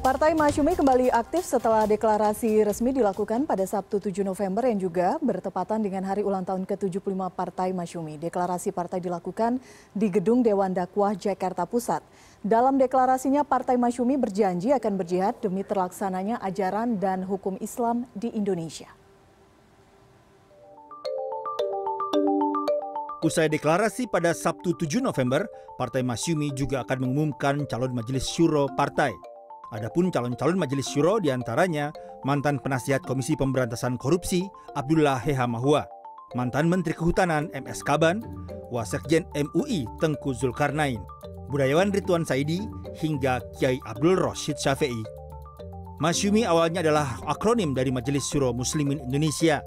Partai Masyumi kembali aktif setelah deklarasi resmi dilakukan pada Sabtu 7 November yang juga bertepatan dengan hari ulang tahun ke-75 Partai Masyumi. Deklarasi partai dilakukan di Gedung Dewan Dakwah Jakarta Pusat. Dalam deklarasinya, Partai Masyumi berjanji akan berjihad demi terlaksananya ajaran dan hukum Islam di Indonesia. Usai deklarasi pada Sabtu 7 November, Partai Masyumi juga akan mengumumkan calon Majelis Syuro Partai. Adapun calon-calon Majelis Syuro diantaranya mantan penasihat Komisi Pemberantasan Korupsi Abdullah Heha Mahua, mantan Menteri Kehutanan MS Kaban, Wasekjen MUI Tengku Zulkarnain, budayawan Ridwan Saidi, hingga Kiai Abdul Rashid Syafi'i. Masyumi awalnya adalah akronim dari Majelis Syuro Muslimin Indonesia,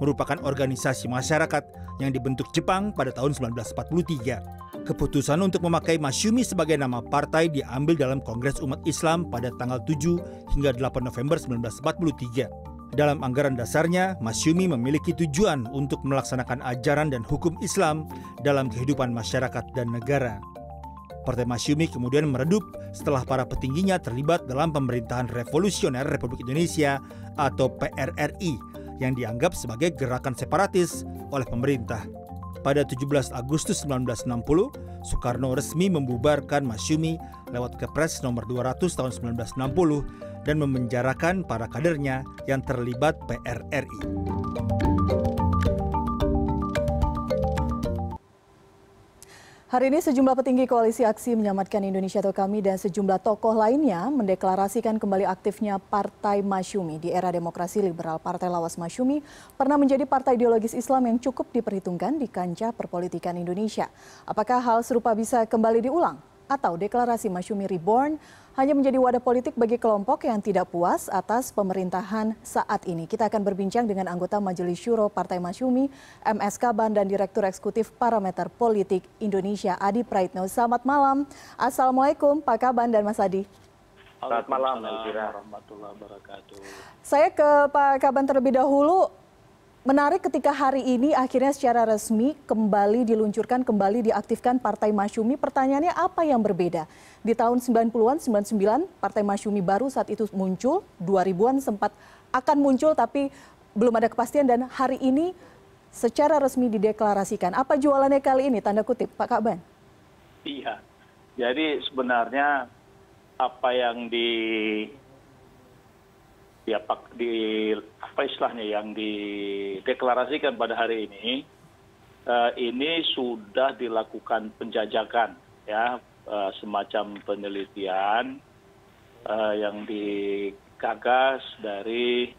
merupakan organisasi masyarakat yang dibentuk Jepang pada tahun 1943. Keputusan untuk memakai Masyumi sebagai nama partai diambil dalam Kongres Umat Islam pada tanggal 7 hingga 8 November 1943. Dalam anggaran dasarnya, Masyumi memiliki tujuan untuk melaksanakan ajaran dan hukum Islam dalam kehidupan masyarakat dan negara. Partai Masyumi kemudian meredup setelah para petingginya terlibat dalam pemerintahan revolusioner Republik Indonesia atau PRRI yang dianggap sebagai gerakan separatis oleh pemerintah. Pada 17 Agustus 1960, Soekarno resmi membubarkan Masyumi lewat Kepres nomor 200 tahun 1960 dan memenjarakan para kadernya yang terlibat PRRI. Hari ini sejumlah petinggi Koalisi Aksi Menyelamatkan Indonesia atau KAMI dan sejumlah tokoh lainnya mendeklarasikan kembali aktifnya Partai Masyumi. Di era demokrasi liberal, Partai Lawas Masyumi pernah menjadi partai ideologis Islam yang cukup diperhitungkan di kancah perpolitikan Indonesia. Apakah hal serupa bisa kembali diulang? Atau deklarasi Masyumi Reborn hanya menjadi wadah politik bagi kelompok yang tidak puas atas pemerintahan saat ini? Kita akan berbincang dengan anggota Majelis Syuro Partai Masyumi, MS Kaban, dan Direktur Eksekutif Parameter Politik Indonesia, Adi Praitno. Selamat malam. Assalamualaikum Pak Kaban dan Mas Adi. Selamat malam, warahmatullahi wabarakatuh. Saya ke Pak Kaban terlebih dahulu. Menarik ketika hari ini akhirnya secara resmi kembali diluncurkan, kembali diaktifkan Partai Masyumi. Pertanyaannya apa yang berbeda? Di tahun 90-an, 99, Partai Masyumi baru saat itu muncul, 2000-an sempat akan muncul tapi belum ada kepastian, dan hari ini secara resmi dideklarasikan. Apa jualannya kali ini, tanda kutip, Pak Kaban? Iya, jadi sebenarnya apa yang yang dideklarasikan pada hari ini sudah dilakukan penjajakan, ya, semacam penelitian yang digagas dari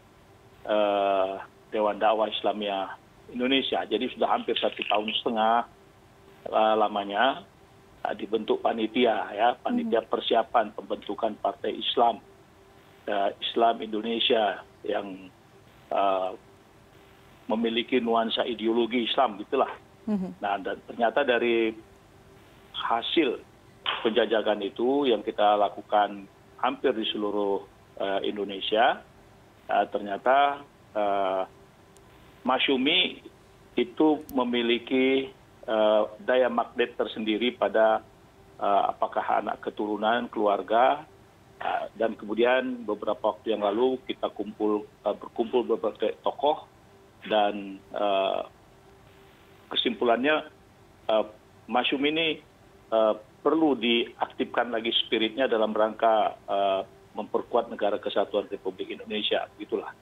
Dewan Dakwah Islamiyah Indonesia. Jadi sudah hampir 1,5 tahun lamanya dibentuk panitia, ya, panitia persiapan pembentukan Partai Islam Indonesia yang memiliki nuansa ideologi Islam, gitulah. Nah, dan ternyata dari hasil penjajakan itu yang kita lakukan hampir di seluruh Indonesia, ternyata Masyumi itu memiliki daya magnet tersendiri pada apakah anak keturunan, keluarga. Dan kemudian beberapa waktu yang lalu kita berkumpul beberapa tokoh, dan kesimpulannya Masyumi ini perlu diaktifkan lagi spiritnya dalam rangka memperkuat negara kesatuan Republik Indonesia, gitulah.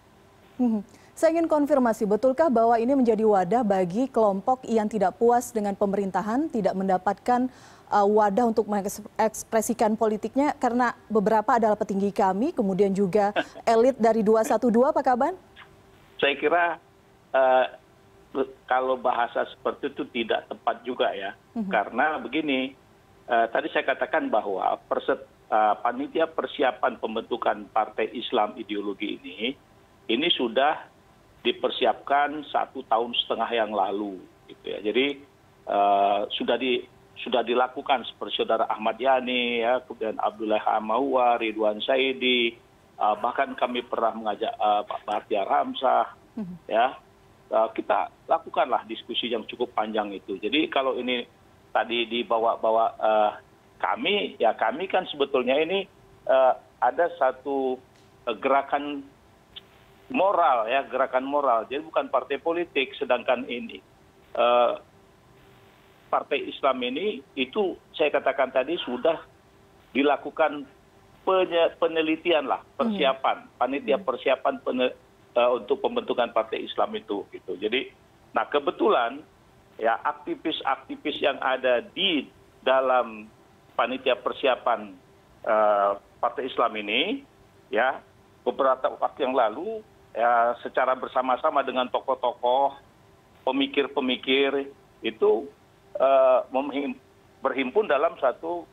Saya ingin konfirmasi, betulkah bahwa ini menjadi wadah bagi kelompok yang tidak puas dengan pemerintahan, tidak mendapatkan wadah untuk mengekspresikan politiknya, karena beberapa adalah petinggi kami, kemudian juga elit dari 212, Pak Kaban? Saya kira kalau bahasa seperti itu tidak tepat juga, ya. Karena begini, tadi saya katakan bahwa panitia persiapan pembentukan Partai Islam Ideologi ini sudah dipersiapkan 1,5 tahun yang lalu, gitu ya. Jadi sudah dilakukan seperti saudara Ahmad Yani, ya, kemudian Abdullah Heha Mahua, Ridwan Saidi, bahkan kami pernah mengajak Pak Bahtiar Hamzah, ya, kita lakukanlah diskusi yang cukup panjang itu. Jadi kalau ini tadi dibawa-bawa kami, ya kami kan sebetulnya ini ada satu gerakan moral ya, gerakan moral. Jadi bukan partai politik, sedangkan ini partai Islam ini itu saya katakan tadi sudah dilakukan penelitian lah, persiapan, panitia persiapan untuk pembentukan partai Islam itu gitu. Jadi nah kebetulan ya aktivis-aktivis yang ada di dalam panitia persiapan partai Islam ini ya beberapa waktu yang lalu ya secara bersama-sama dengan tokoh-tokoh, pemikir-pemikir itu berhimpun dalam satu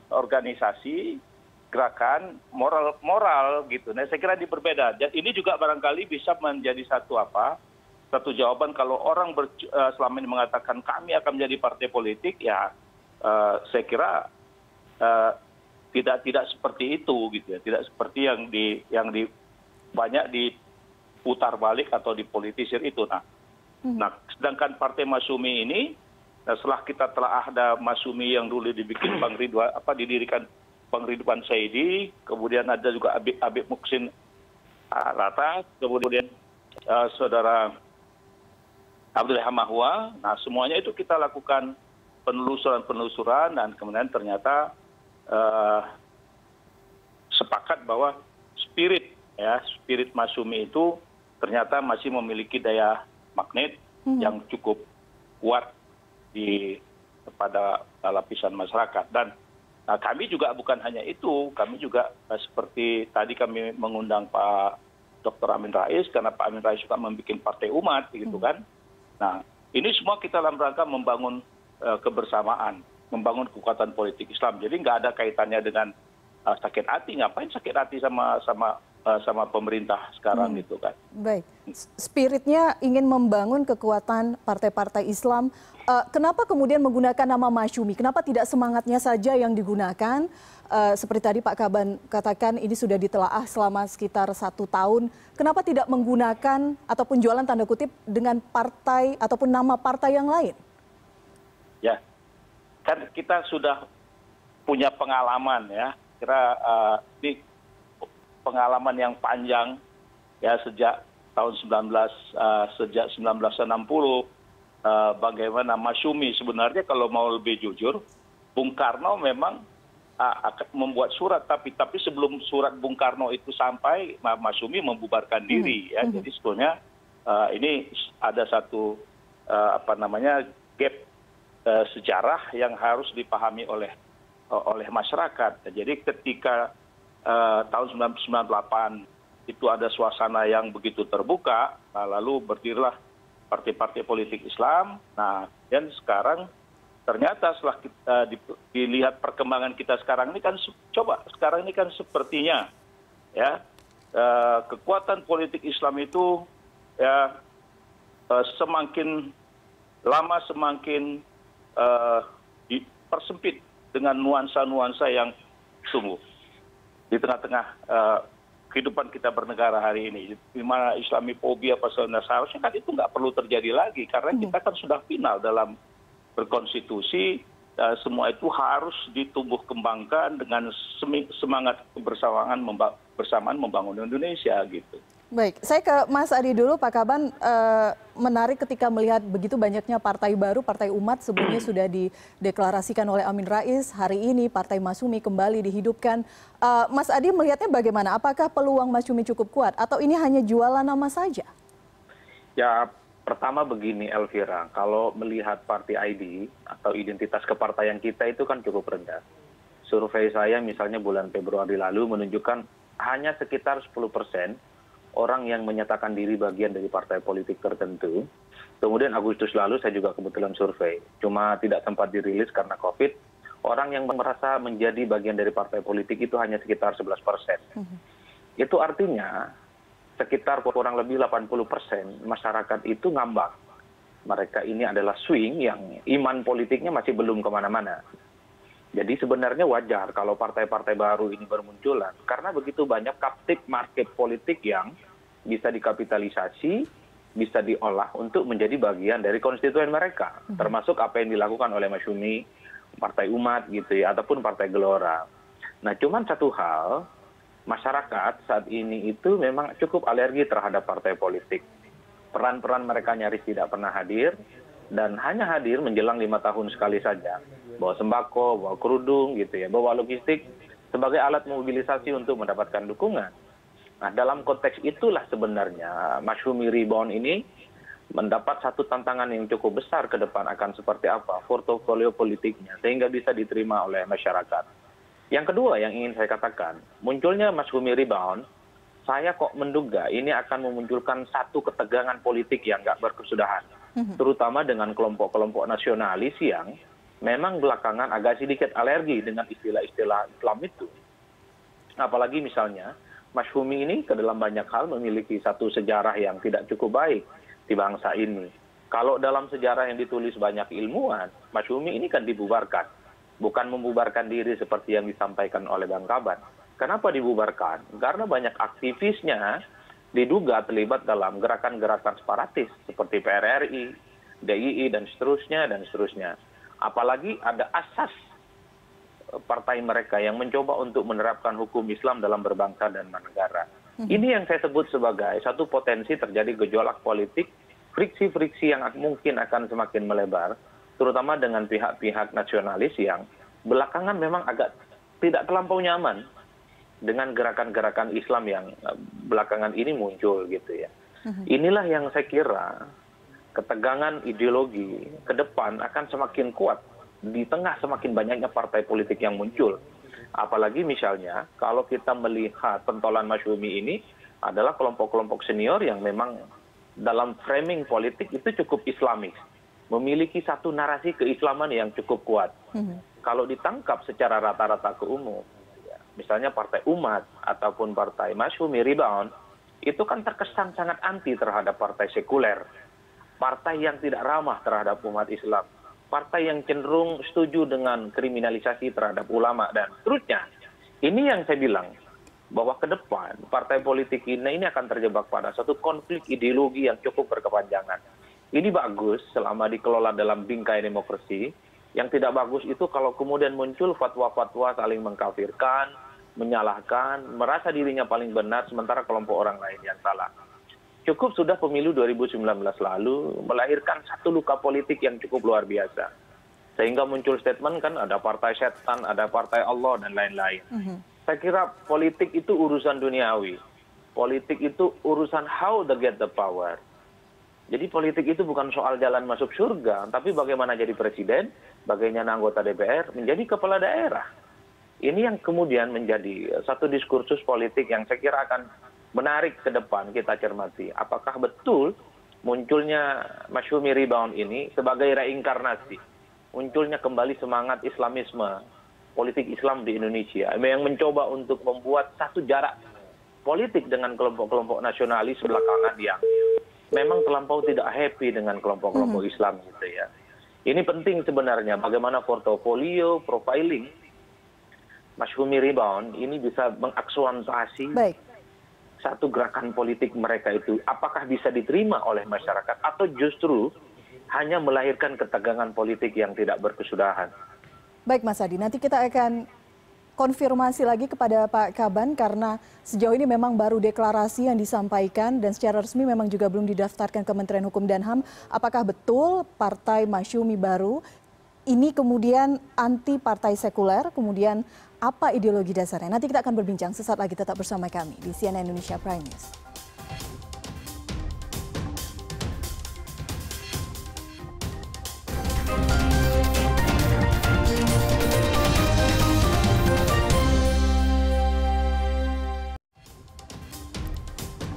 organisasi gerakan moral gitu. Nah, saya kira ini berbeda. Dan ini juga barangkali bisa menjadi satu jawaban kalau orang selama ini mengatakan kami akan menjadi partai politik, ya saya kira tidak seperti itu gitu ya, tidak seperti yang banyak diputar balik atau dipolitisir itu. Nah, sedangkan Partai Masyumi ini setelah kita telah ada Masyumi yang dulu dibikin didirikan Bang Ridwan Saidi, kemudian ada juga Habib Muksin Latas, kemudian saudara Abdul Hamahwa. Nah, semuanya itu kita lakukan penelusuran dan kemudian ternyata sepakat bahwa spirit Masyumi itu ternyata masih memiliki daya magnet yang cukup kuat pada lapisan masyarakat. Dan kami juga bukan hanya itu, kami juga seperti tadi kami mengundang Pak Dr. Amin Rais karena Pak Amin Rais juga membuat partai umat gitu kan. Nah, ini semua kita dalam rangka membangun kebersamaan, membangun kekuatan politik Islam. Jadi nggak ada kaitannya dengan sakit hati. Ngapain sakit hati sama pemerintah sekarang gitu kan. Baik, spiritnya ingin membangun kekuatan partai-partai Islam. Kenapa kemudian menggunakan nama Masyumi? Kenapa tidak semangatnya saja yang digunakan? Seperti tadi Pak Kaban katakan ini sudah ditelaah selama sekitar 1 tahun. Kenapa tidak menggunakan ataupun jualan tanda kutip dengan partai ataupun nama partai yang lain? Ya, kan kita sudah punya pengalaman ya. Kira di pengalaman yang panjang ya sejak tahun 1960 bagaimana Masyumi sebenarnya kalau mau lebih jujur Bung Karno memang akan membuat surat tapi sebelum surat Bung Karno itu sampai Masyumi membubarkan diri ya. Jadi sebetulnya ini ada satu gap sejarah yang harus dipahami oleh masyarakat. Jadi ketika tahun 1998 itu ada suasana yang begitu terbuka, lalu berdirilah partai-partai politik Islam. Nah, dan sekarang ternyata setelah kita dilihat perkembangan kita sekarang ini kan sekarang ini kan sepertinya ya kekuatan politik Islam itu ya semakin lama semakin dipersempit dengan nuansa-nuansa yang sungguh di tengah-tengah kehidupan kita bernegara hari ini, di mana Islamofobia seharusnya kan itu nggak perlu terjadi lagi karena kita kan sudah final dalam berkonstitusi, semua itu harus ditumbuh kembangkan dengan semangat kebersamaan bersamaan membangun Indonesia gitu. Baik, saya ke Mas Adi dulu, Pak Kaban. Menarik ketika melihat begitu banyaknya partai baru, partai umat sebelumnya sudah dideklarasikan oleh Amin Rais. Hari ini Partai Masyumi kembali dihidupkan. Mas Adi melihatnya bagaimana? Apakah peluang Masyumi cukup kuat atau ini hanya jualan nama saja? Ya, pertama begini Elvira, kalau melihat partai ID atau identitas kepartaian kita itu kan cukup rendah. Survei saya misalnya bulan Februari lalu menunjukkan hanya sekitar 10% orang yang menyatakan diri bagian dari partai politik tertentu. Kemudian Agustus lalu saya juga kebetulan survei, cuma tidak sempat dirilis karena COVID. Orang yang merasa menjadi bagian dari partai politik itu hanya sekitar 11%. Itu artinya sekitar kurang lebih 80% masyarakat itu ngambang. Mereka ini adalah swing yang iman politiknya masih belum kemana-mana. Jadi sebenarnya wajar kalau partai-partai baru ini bermunculan karena begitu banyak captive market politik yang bisa dikapitalisasi, bisa diolah untuk menjadi bagian dari konstituen mereka, termasuk apa yang dilakukan oleh Masyumi, Partai Umat gitu ya, ataupun Partai Gelora. Nah, cuman satu hal, masyarakat saat ini itu memang cukup alergi terhadap partai politik. Peran-peran mereka nyaris tidak pernah hadir, dan hanya hadir menjelang 5 tahun sekali saja. Bawa sembako, bawa kerudung, gitu ya, bawa logistik sebagai alat mobilisasi untuk mendapatkan dukungan. Nah, dalam konteks itulah sebenarnya Masyumi Rebound ini mendapat satu tantangan yang cukup besar ke depan akan seperti apa portofolio politiknya, sehingga bisa diterima oleh masyarakat. Yang kedua yang ingin saya katakan, munculnya Masyumi Rebound, saya kok menduga ini akan memunculkan satu ketegangan politik yang nggak berkesudahan. Terutama dengan kelompok-kelompok nasionalis yang memang belakangan agak sedikit alergi dengan istilah-istilah Islam itu. Apalagi misalnya, Masyumi ini ke dalam banyak hal memiliki satu sejarah yang tidak cukup baik di bangsa ini. Kalau dalam sejarah yang ditulis banyak ilmuwan, Masyumi ini kan dibubarkan. Bukan membubarkan diri seperti yang disampaikan oleh Bang Kaban. Kenapa dibubarkan? Karena banyak aktivisnya diduga terlibat dalam gerakan-gerakan separatis seperti PRRI, DII, dan seterusnya, dan seterusnya. Apalagi ada asas partai mereka yang mencoba untuk menerapkan hukum Islam dalam berbangsa dan bernegara. Ini yang saya sebut sebagai satu potensi terjadi gejolak politik, friksi-friksi yang mungkin akan semakin melebar, terutama dengan pihak-pihak nasionalis yang belakangan memang agak tidak terlampau nyaman dengan gerakan-gerakan Islam yang belakangan ini muncul gitu ya. Inilah yang saya kira ketegangan ideologi ke depan akan semakin kuat di tengah semakin banyaknya partai politik yang muncul. Apalagi misalnya kalau kita melihat pentolan Masyumi ini adalah kelompok-kelompok senior yang memang dalam framing politik itu cukup Islamis, memiliki satu narasi keislaman yang cukup kuat. Kalau ditangkap secara rata-rata ke umum, ya, misalnya Partai Umat ataupun Partai Masyumi Rebound, itu kan terkesan sangat anti terhadap partai sekuler, partai yang tidak ramah terhadap umat Islam, partai yang cenderung setuju dengan kriminalisasi terhadap ulama, dan seterusnya. Ini yang saya bilang, bahwa ke depan partai politik ini akan terjebak pada satu konflik ideologi yang cukup berkepanjangan. Ini bagus selama dikelola dalam bingkai demokrasi. Yang tidak bagus itu kalau kemudian muncul fatwa-fatwa saling mengkafirkan, menyalahkan, merasa dirinya paling benar sementara kelompok orang lain yang salah. Cukup sudah pemilu 2019 lalu melahirkan satu luka politik yang cukup luar biasa. Sehingga muncul statement kan ada partai setan, ada partai Allah, dan lain-lain. Saya kira politik itu urusan duniawi. Politik itu urusan how to get the power. Jadi politik itu bukan soal jalan masuk surga, tapi bagaimana jadi presiden, bagaimana anggota DPR, menjadi kepala daerah. Ini yang kemudian menjadi satu diskursus politik yang saya kira akan menarik ke depan kita cermati. Apakah betul munculnya Masyumi Rebound ini sebagai reinkarnasi, munculnya kembali semangat Islamisme, politik Islam di Indonesia, yang mencoba untuk membuat satu jarak politik dengan kelompok-kelompok nasionalis belakangan yang memang terlampau tidak happy dengan kelompok-kelompok Islam gitu ya. Ini penting sebenarnya bagaimana portofolio profiling Masyumi Rebound ini bisa mengaktualisasi satu gerakan politik mereka itu, apakah bisa diterima oleh masyarakat atau justru hanya melahirkan ketegangan politik yang tidak berkesudahan. Baik Mas Adi, nanti kita akan konfirmasi lagi kepada Pak Kaban karena sejauh ini memang baru deklarasi yang disampaikan dan secara resmi memang juga belum didaftarkan Kementerian Hukum dan HAM. Apakah betul Partai Masyumi baru ini kemudian anti partai sekuler, kemudian apa ideologi dasarnya? Nanti kita akan berbincang sesaat lagi, tetap bersama kami di CNN Indonesia Prime News.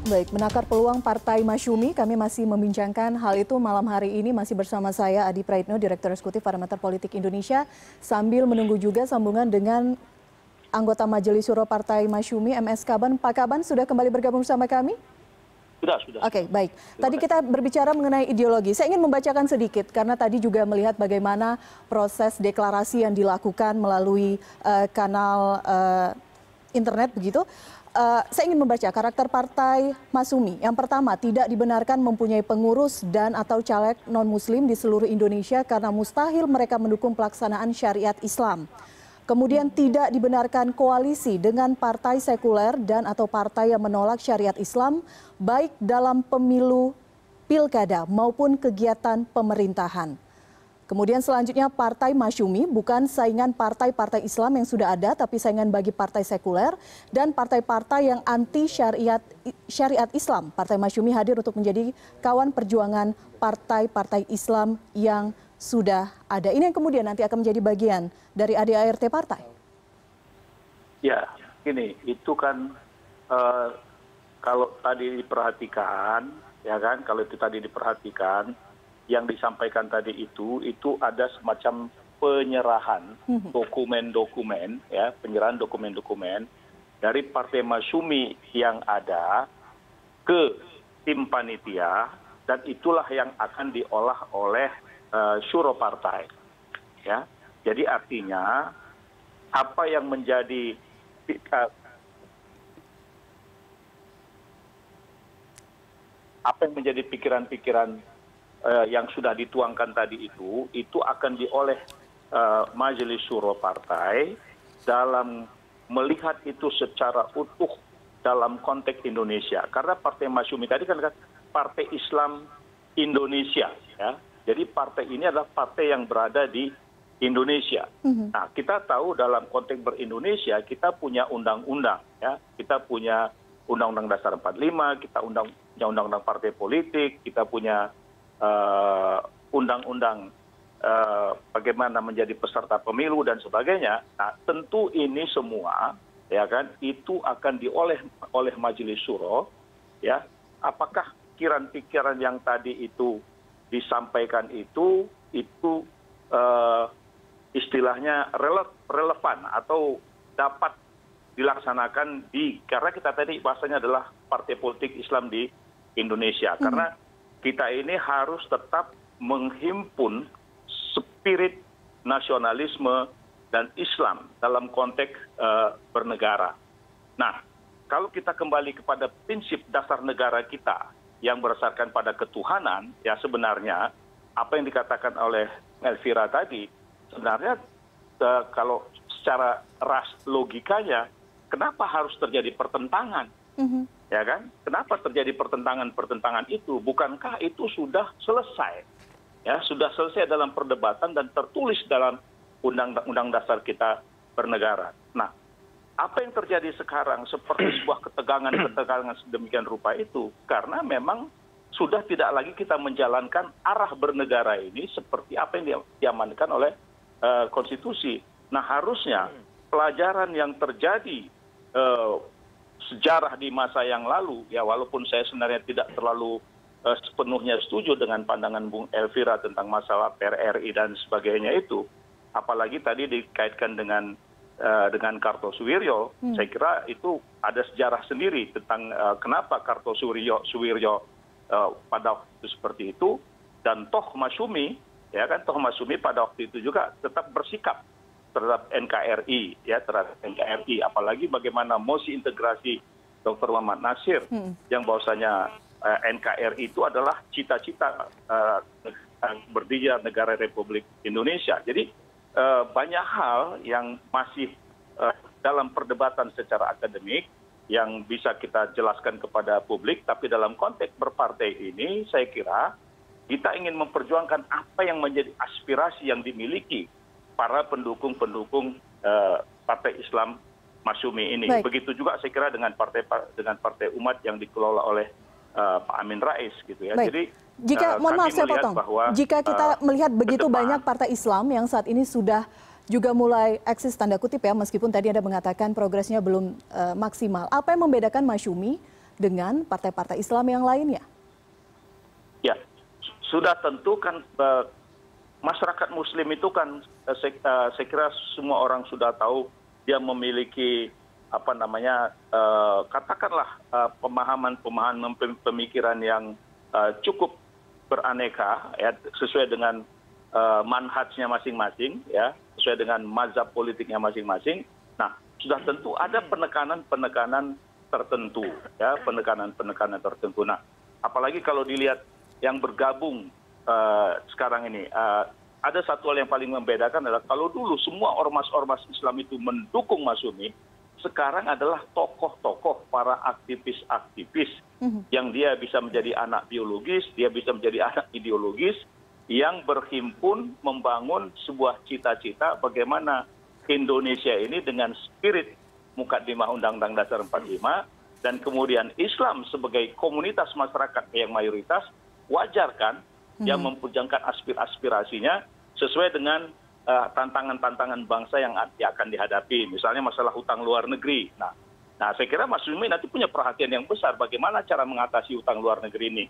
Baik, menakar peluang Partai Masyumi, kami masih membincangkan hal itu malam hari ini masih bersama saya Adi Praitno, Direktur Eksekutif Parameter Politik Indonesia, sambil menunggu juga sambungan dengan anggota Majelis Syuro Partai Masyumi, MS Kaban. Pak Kaban sudah kembali bergabung bersama kami? Sudah. Oke, baik. Tadi kita berbicara mengenai ideologi. Saya ingin membacakan sedikit karena tadi juga melihat bagaimana proses deklarasi yang dilakukan melalui kanal internet begitu. Saya ingin membaca karakter Partai Masyumi. Yang pertama, tidak dibenarkan mempunyai pengurus dan atau caleg non-muslim di seluruh Indonesia karena mustahil mereka mendukung pelaksanaan syariat Islam. kemudian tidak dibenarkan koalisi dengan partai sekuler dan atau partai yang menolak syariat Islam baik dalam pemilu, pilkada maupun kegiatan pemerintahan. Kemudian selanjutnya Partai Masyumi bukan saingan partai-partai Islam yang sudah ada, tapi saingan bagi partai sekuler dan partai-partai yang anti syariat Islam. Partai Masyumi hadir untuk menjadi kawan perjuangan partai-partai Islam yang sudah ada. Ini yang kemudian nanti akan menjadi bagian dari ADART partai. Ya, ini itu kan kalau tadi diperhatikan, ya kan, kalau itu tadi diperhatikan, yang disampaikan tadi itu ada semacam penyerahan dokumen-dokumen, ya, penyerahan dokumen-dokumen dari Partai Masyumi yang ada ke tim panitia, dan itulah yang akan diolah oleh syuro partai, ya. Jadi artinya apa yang menjadi pikiran-pikiran yang sudah dituangkan tadi itu akan dioleh Majelis Syuro Partai dalam melihat itu secara utuh dalam konteks Indonesia. Karena Partai Masyumi tadi kan Partai Islam Indonesia, ya. Jadi partai ini adalah partai yang berada di Indonesia. Nah, kita tahu dalam konteks ber-Indonesia kita punya undang-undang, ya. Kita punya Undang-Undang Dasar 45, kita punya undang-undang partai politik, kita punya undang-undang bagaimana menjadi peserta pemilu dan sebagainya. Nah, tentu ini semua, ya kan, itu akan diolah oleh Majelis Syuro, ya. Apakah pikiran-pikiran yang tadi itu disampaikan itu istilahnya relevan atau dapat dilaksanakan karena kita tadi bahasanya adalah partai politik Islam di Indonesia. Karena kita ini harus tetap menghimpun spirit nasionalisme dan Islam dalam konteks bernegara. Nah, kalau kita kembali kepada prinsip dasar negara kita yang berdasarkan pada ketuhanan, ya sebenarnya apa yang dikatakan oleh Elvira tadi, sebenarnya kalau secara logikanya, kenapa harus terjadi pertentangan? Ya kan? Kenapa terjadi pertentangan itu? Bukankah itu sudah selesai? Ya, sudah selesai dalam perdebatan dan tertulis dalam Undang-Undang Dasar kita bernegara. Nah, apa yang terjadi sekarang seperti sebuah ketegangan sedemikian rupa itu karena memang sudah tidak lagi kita menjalankan arah bernegara ini seperti apa yang diamankan oleh konstitusi. Nah, harusnya pelajaran yang terjadi sejarah di masa yang lalu, ya walaupun saya sebenarnya tidak terlalu sepenuhnya setuju dengan pandangan Bung Elvira tentang masalah PRRI dan sebagainya itu, apalagi tadi dikaitkan dengan Kartosuwiryo, saya kira itu ada sejarah sendiri tentang kenapa Kartosuwiryo pada waktu itu seperti itu, dan toh Masyumi, ya kan, toh Masyumi pada waktu itu juga tetap bersikap terhadap NKRI, ya terhadap NKRI, apalagi bagaimana mosi integrasi Dr. Muhammad Nasir yang bahwasanya NKRI itu adalah cita-cita berdirinya negara Republik Indonesia. Jadi banyak hal yang masih dalam perdebatan secara akademik yang bisa kita jelaskan kepada publik, tapi dalam konteks berpartai ini saya kira kita ingin memperjuangkan apa yang menjadi aspirasi yang dimiliki para pendukung-pendukung Partai Islam Masyumi ini. Baik. Begitu juga saya kira dengan partai umat yang dikelola oleh Pak Amin Rais gitu ya. Baik. Jadi mohon maaf saya potong. Jika kita melihat begitu banyak partai Islam yang saat ini sudah juga mulai eksis tanda kutip ya, meskipun tadi Anda mengatakan progresnya belum maksimal. Apa yang membedakan Masyumi dengan partai-partai Islam yang lainnya? Ya, sudah tentu kan masyarakat Muslim itu kan saya kira semua orang sudah tahu dia memiliki katakanlah pemahaman pemikiran yang cukup beraneka, ya sesuai dengan manhajnya masing-masing, ya sesuai dengan mazhab politiknya masing-masing. Nah, sudah tentu ada penekanan tertentu, ya penekanan tertentu. Nah, apalagi kalau dilihat yang bergabung sekarang ini ada satu hal yang paling membedakan adalah kalau dulu semua ormas-ormas Islam itu mendukung Masyumi, sekarang adalah tokoh-tokoh para aktivis-aktivis yang dia bisa menjadi anak biologis, dia bisa menjadi anak ideologis, yang berhimpun membangun sebuah cita-cita bagaimana Indonesia ini dengan spirit Mukaddimah Undang-Undang Dasar 45 dan kemudian Islam sebagai komunitas masyarakat yang mayoritas wajar kan yang memperjuangkan aspirasinya sesuai dengan tantangan-tantangan bangsa yang akan dihadapi, misalnya masalah hutang luar negeri. Nah, saya kira Mas Yumi nanti punya perhatian yang besar bagaimana cara mengatasi hutang luar negeri ini.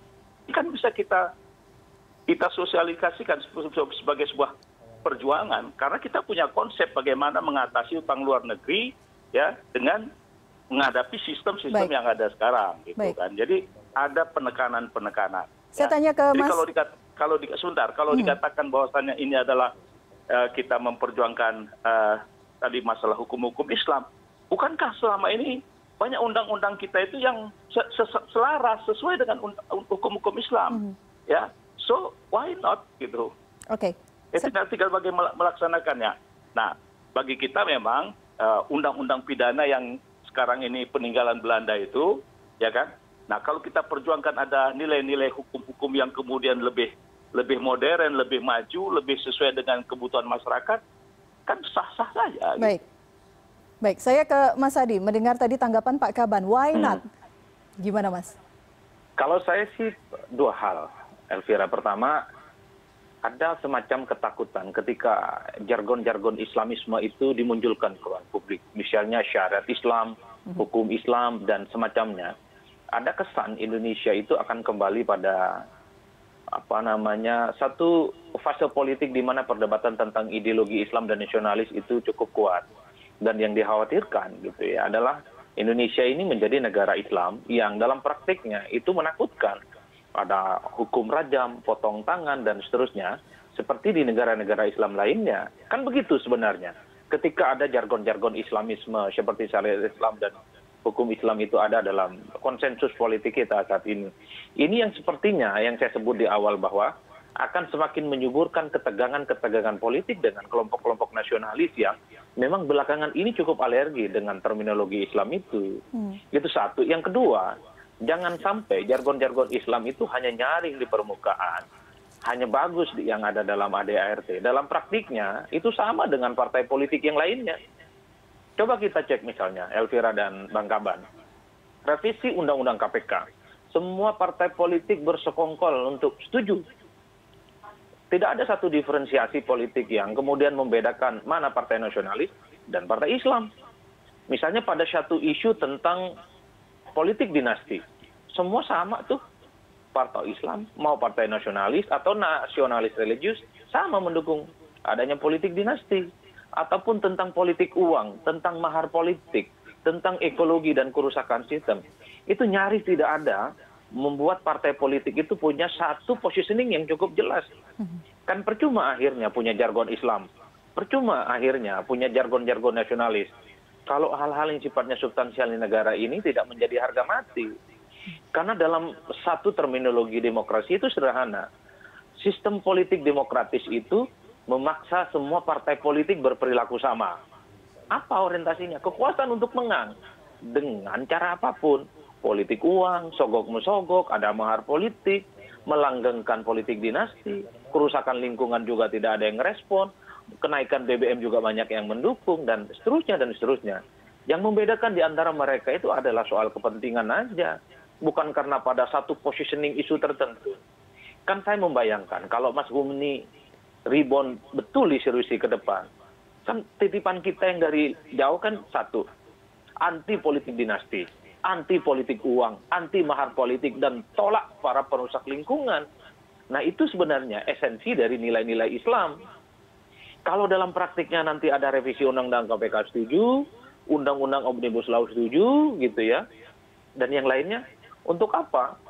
Ini kan bisa kita sosialisasikan sebagai sebuah perjuangan karena kita punya konsep bagaimana mengatasi hutang luar negeri ya dengan menghadapi sistem-sistem yang ada sekarang gitu kan. Jadi ada penekanan-penekanan. Saya tanya ke Jadi Mas. kalau dikatakan bahwasannya ini adalah kita memperjuangkan tadi masalah hukum-hukum Islam, bukankah selama ini banyak undang-undang kita itu yang selaras sesuai dengan hukum-hukum Islam, ya? So why not gitu? Oke. Itu tinggal bagaimana melaksanakannya. Nah, bagi kita memang undang-undang pidana yang sekarang ini peninggalan Belanda itu, ya kan? Nah, kalau kita perjuangkan ada nilai-nilai hukum-hukum yang kemudian lebih modern, lebih maju, lebih sesuai dengan kebutuhan masyarakat, kan sah-sah saja. Baik. Baik, saya ke Mas Adi, mendengar tadi tanggapan Pak Kaban, why not? Gimana Mas? Kalau saya sih dua hal, Elvira. Pertama, ada semacam ketakutan ketika jargon-jargon Islamisme itu dimunculkan ke ruang publik. Misalnya syariat Islam, hukum Islam, dan semacamnya. Ada kesan Indonesia itu akan kembali pada satu fase politik di mana perdebatan tentang ideologi Islam dan nasionalis itu cukup kuat. Dan yang dikhawatirkan gitu ya adalah Indonesia ini menjadi negara Islam yang dalam praktiknya itu menakutkan. Ada hukum rajam, potong tangan, dan seterusnya. Seperti di negara-negara Islam lainnya. Kan begitu sebenarnya. Ketika ada jargon-jargon Islamisme seperti syariat Islam dan hukum Islam itu ada dalam konsensus politik kita saat ini. Ini yang sepertinya yang saya sebut di awal bahwa akan semakin menyuburkan ketegangan-ketegangan politik dengan kelompok-kelompok nasionalis yang memang belakangan ini cukup alergi dengan terminologi Islam itu. Itu satu. Yang kedua, jangan sampai jargon-jargon Islam itu hanya nyaring di permukaan, hanya bagus yang ada dalam ADART. Dalam praktiknya itu sama dengan partai politik yang lainnya. Coba kita cek misalnya, Elvira dan Bang Kaban. Revisi Undang-Undang KPK. Semua partai politik bersekongkol untuk setuju. Tidak ada satu diferensiasi politik yang kemudian membedakan mana partai nasionalis dan partai Islam. Misalnya pada satu isu tentang politik dinasti. Semua sama tuh. Partai Islam, mau partai nasionalis atau nasionalis religius, sama mendukung adanya politik dinasti. Ataupun tentang politik uang, tentang mahar politik, tentang ekologi dan kerusakan sistem. Itu nyaris tidak ada membuat partai politik itu punya satu positioning yang cukup jelas. Kan percuma akhirnya punya jargon Islam. Percuma akhirnya punya jargon-jargon nasionalis. Kalau hal-hal yang sifatnya substansial di negara ini tidak menjadi harga mati. Karena dalam satu terminologi demokrasi itu sederhana. Sistem politik demokratis itu memaksa semua partai politik berperilaku sama. Apa orientasinya? Kekuasaan untuk menang. Dengan cara apapun. Politik uang, sogok-mesogok, ada mahar politik, melanggengkan politik dinasti, kerusakan lingkungan juga tidak ada yang respon, kenaikan BBM juga banyak yang mendukung, dan seterusnya dan seterusnya. Yang membedakan di antara mereka itu adalah soal kepentingan aja. Bukan karena pada satu positioning isu tertentu. Kan saya membayangkan kalau Mas Gumni rebound betul diseriusi ke depan. Kan titipan kita yang dari jauh kan satu. Anti politik dinasti. Anti politik uang. Anti mahar politik. Dan tolak para perusak lingkungan. Nah itu sebenarnya esensi dari nilai-nilai Islam. Kalau dalam praktiknya nanti ada revisi Undang-Undang KPK setuju. Undang-Undang Omnibus Law setuju gitu ya. Dan yang lainnya. Untuk apa?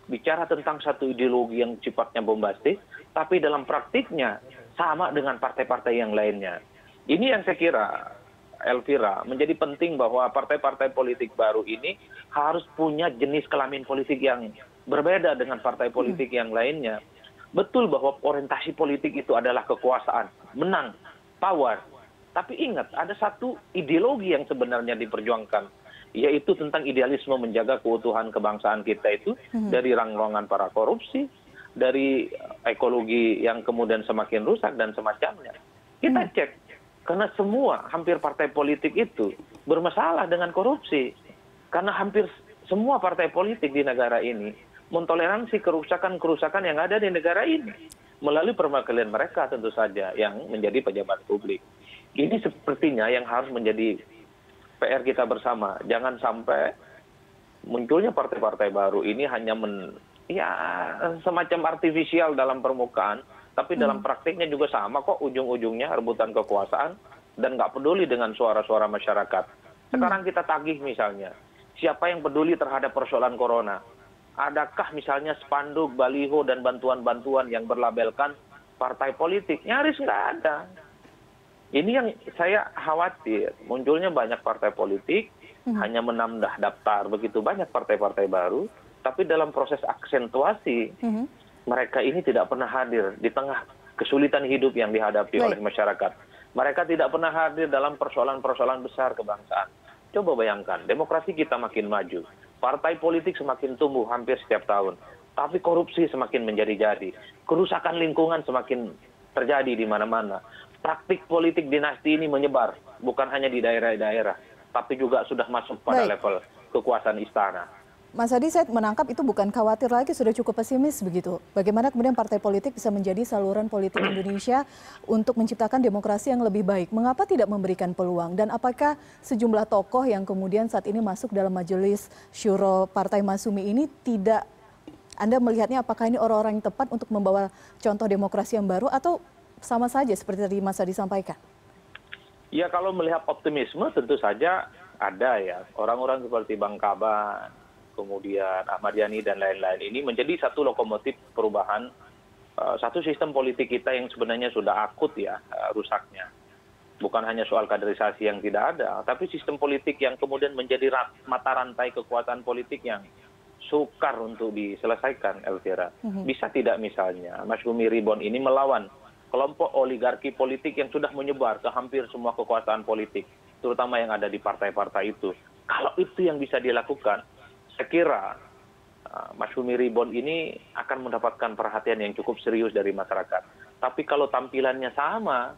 Bicara tentang satu ideologi yang sifatnya bombastis, tapi dalam praktiknya sama dengan partai-partai yang lainnya. Ini yang saya kira, Elvira, menjadi penting bahwa partai-partai politik baru ini harus punya jenis kelamin politik yang berbeda dengan partai politik yang lainnya. Betul bahwa orientasi politik itu adalah kekuasaan, menang, power. Tapi ingat, ada satu ideologi yang sebenarnya diperjuangkan, yaitu tentang idealisme menjaga keutuhan kebangsaan kita itu dari rangrongan para korupsi, dari ekologi yang kemudian semakin rusak dan semacamnya. Kita cek, karena semua hampir partai politik itu bermasalah dengan korupsi. Karena hampir semua partai politik di negara ini mentoleransi kerusakan-kerusakan yang ada di negara ini melalui perwakilan mereka tentu saja yang menjadi pejabat publik. Ini sepertinya yang harus menjadi PR kita bersama. Jangan sampai munculnya partai-partai baru ini hanya semacam artifisial dalam permukaan, tapi dalam praktiknya juga sama kok, ujung-ujungnya rebutan kekuasaan dan nggak peduli dengan suara-suara masyarakat. Sekarang kita tagih misalnya, siapa yang peduli terhadap persoalan corona? Adakah misalnya spanduk, baliho, dan bantuan-bantuan yang berlabelkan partai politik? Nyaris nggak ada. Ini yang saya khawatir, munculnya banyak partai politik, hanya menambah daftar begitu banyak partai-partai baru, tapi dalam proses aksentuasi, mereka ini tidak pernah hadir di tengah kesulitan hidup yang dihadapi oleh masyarakat. Mereka tidak pernah hadir dalam persoalan-persoalan besar kebangsaan. Coba bayangkan, demokrasi kita makin maju, partai politik semakin tumbuh hampir setiap tahun, tapi korupsi semakin menjadi-jadi, kerusakan lingkungan semakin terjadi di mana-mana. Praktik politik dinasti ini menyebar, bukan hanya di daerah-daerah, tapi juga sudah masuk pada level kekuasaan istana. Mas Adi, saya menangkap itu bukan khawatir lagi, sudah cukup pesimis begitu. Bagaimana kemudian partai politik bisa menjadi saluran politik Indonesia untuk menciptakan demokrasi yang lebih baik? Mengapa tidak memberikan peluang? Dan apakah sejumlah tokoh yang kemudian saat ini masuk dalam majelis syuro Partai Masyumi ini tidak, Anda melihatnya apakah ini orang-orang yang tepat untuk membawa contoh demokrasi yang baru atau sama saja seperti tadi Mas Adi sampaikan? Ya, kalau melihat optimisme tentu saja ada ya. Orang-orang seperti Bang Kaban, kemudian Ahmad Yani dan lain-lain ini menjadi satu lokomotif perubahan satu sistem politik kita yang sebenarnya sudah akut ya rusaknya. Bukan hanya soal kaderisasi yang tidak ada, tapi sistem politik yang kemudian menjadi mata rantai kekuasaan politik yang sukar untuk diselesaikan, Elvira. Bisa tidak misalnya Masyumi Ribon ini melawan kelompok oligarki politik yang sudah menyebar ke hampir semua kekuasaan politik, terutama yang ada di partai-partai itu. Kalau itu yang bisa dilakukan, saya kira Masyumi Ribon ini akan mendapatkan perhatian yang cukup serius dari masyarakat. Tapi kalau tampilannya sama,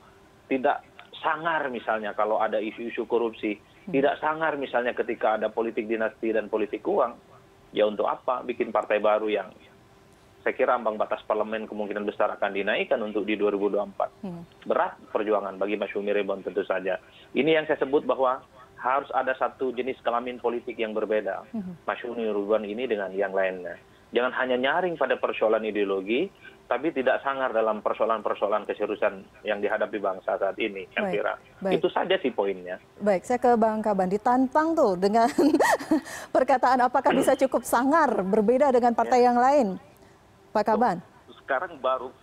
tidak sangar misalnya kalau ada isu-isu korupsi, tidak sangar misalnya ketika ada politik dinasti dan politik uang, ya untuk apa bikin partai baru yang saya kira ambang batas parlemen kemungkinan besar akan dinaikkan untuk di 2024. Berat perjuangan bagi Masyumi Ribon tentu saja. Ini yang saya sebut bahwa harus ada satu jenis kelamin politik yang berbeda. Masyumi Ribon ini dengan yang lainnya. Jangan hanya nyaring pada persoalan ideologi, tapi tidak sangar dalam persoalan-persoalan keseriusan yang dihadapi bangsa saat ini. Itu saja sih poinnya. Baik, saya ke Bang Kaban. Ditantang tuh dengan perkataan apakah bisa cukup sangar, berbeda dengan partai yang lain, Pak Kaban? Sekarang baru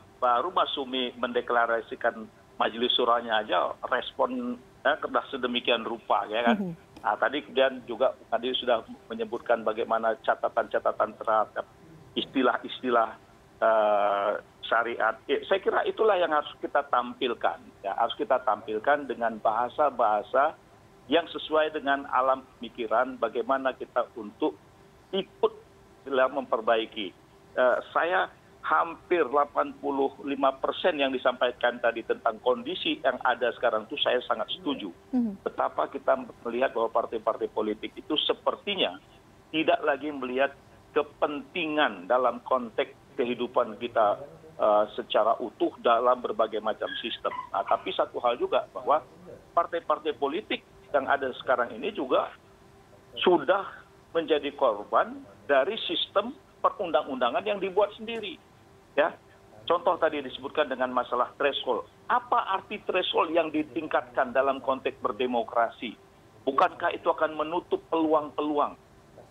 Masyumi mendeklarasikan majelis syuranya aja respon kertas sedemikian rupa, ya kan? Nah, tadi kemudian juga tadi sudah menyebutkan bagaimana catatan-catatan terhadap istilah-istilah syariat. Saya kira itulah yang harus kita tampilkan. Ya, harus kita tampilkan dengan bahasa-bahasa yang sesuai dengan alam pemikiran. Bagaimana kita untuk ikut dalam memperbaiki. Saya hampir 85% yang disampaikan tadi tentang kondisi yang ada sekarang itu saya sangat setuju. Betapa kita melihat bahwa partai-partai politik itu sepertinya tidak lagi melihat kepentingan dalam konteks kehidupan kita secara utuh dalam berbagai macam sistem. Nah, tapi satu hal juga bahwa partai-partai politik yang ada sekarang ini juga sudah menjadi korban dari sistem perundang-undangan yang dibuat sendiri. Ya, contoh tadi disebutkan dengan masalah threshold. Apa arti threshold yang ditingkatkan dalam konteks berdemokrasi? Bukankah itu akan menutup peluang-peluang?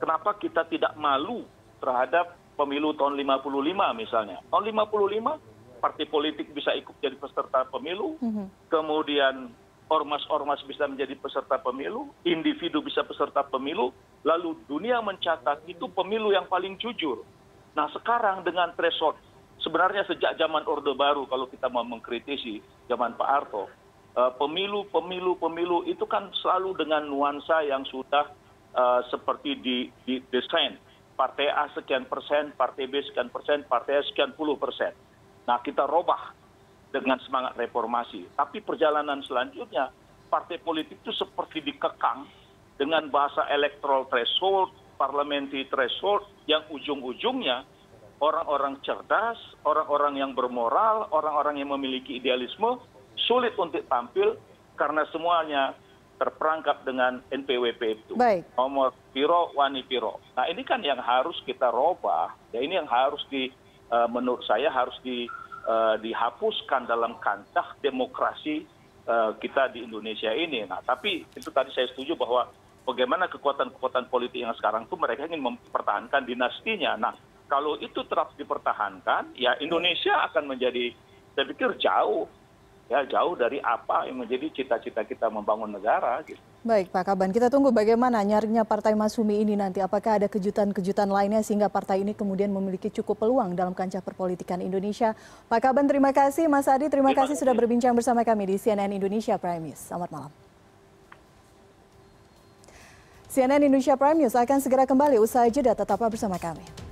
Kenapa kita tidak malu terhadap pemilu tahun 55 misalnya? Tahun 55 partai politik bisa ikut jadi peserta pemilu, kemudian ormas-ormas bisa menjadi peserta pemilu, individu bisa peserta pemilu, lalu dunia mencatat itu pemilu yang paling jujur. Nah sekarang dengan threshold sebenarnya sejak zaman Orde Baru kalau kita mau mengkritisi zaman Pak Harto, pemilu itu kan selalu dengan nuansa yang sudah seperti didesain. Partai A sekian persen, Partai B sekian persen, Partai A sekian puluh persen. Nah, kita robah dengan semangat reformasi. Tapi perjalanan selanjutnya, partai politik itu seperti dikekang dengan bahasa electoral threshold, parliamentary threshold, yang ujung-ujungnya orang-orang cerdas, orang-orang yang bermoral, orang-orang yang memiliki idealisme, sulit untuk tampil karena semuanya terperangkap dengan NPWP itu. Baik. Nomor piro, wani piro. Nah, ini kan yang harus kita robah. Ya, ini yang harus menurut saya harus dihapuskan dalam kancah demokrasi kita di Indonesia ini. Nah, tapi itu tadi saya setuju bahwa bagaimana kekuatan-kekuatan politik yang sekarang itu mereka ingin mempertahankan dinastinya. Nah, kalau itu terus dipertahankan, ya Indonesia akan menjadi, saya pikir jauh dari apa yang menjadi cita-cita kita membangun negara. Gitu. Baik Pak Kaban, kita tunggu bagaimana nyarinya Partai Masyumi ini nanti. Apakah ada kejutan-kejutan lainnya sehingga partai ini kemudian memiliki cukup peluang dalam kancah perpolitikan Indonesia. Pak Kaban, terima kasih. Mas Adi, terima kasih sudah berbincang bersama kami di CNN Indonesia Prime News. Selamat malam. CNN Indonesia Prime News akan segera kembali usai jeda, tetaplah bersama kami.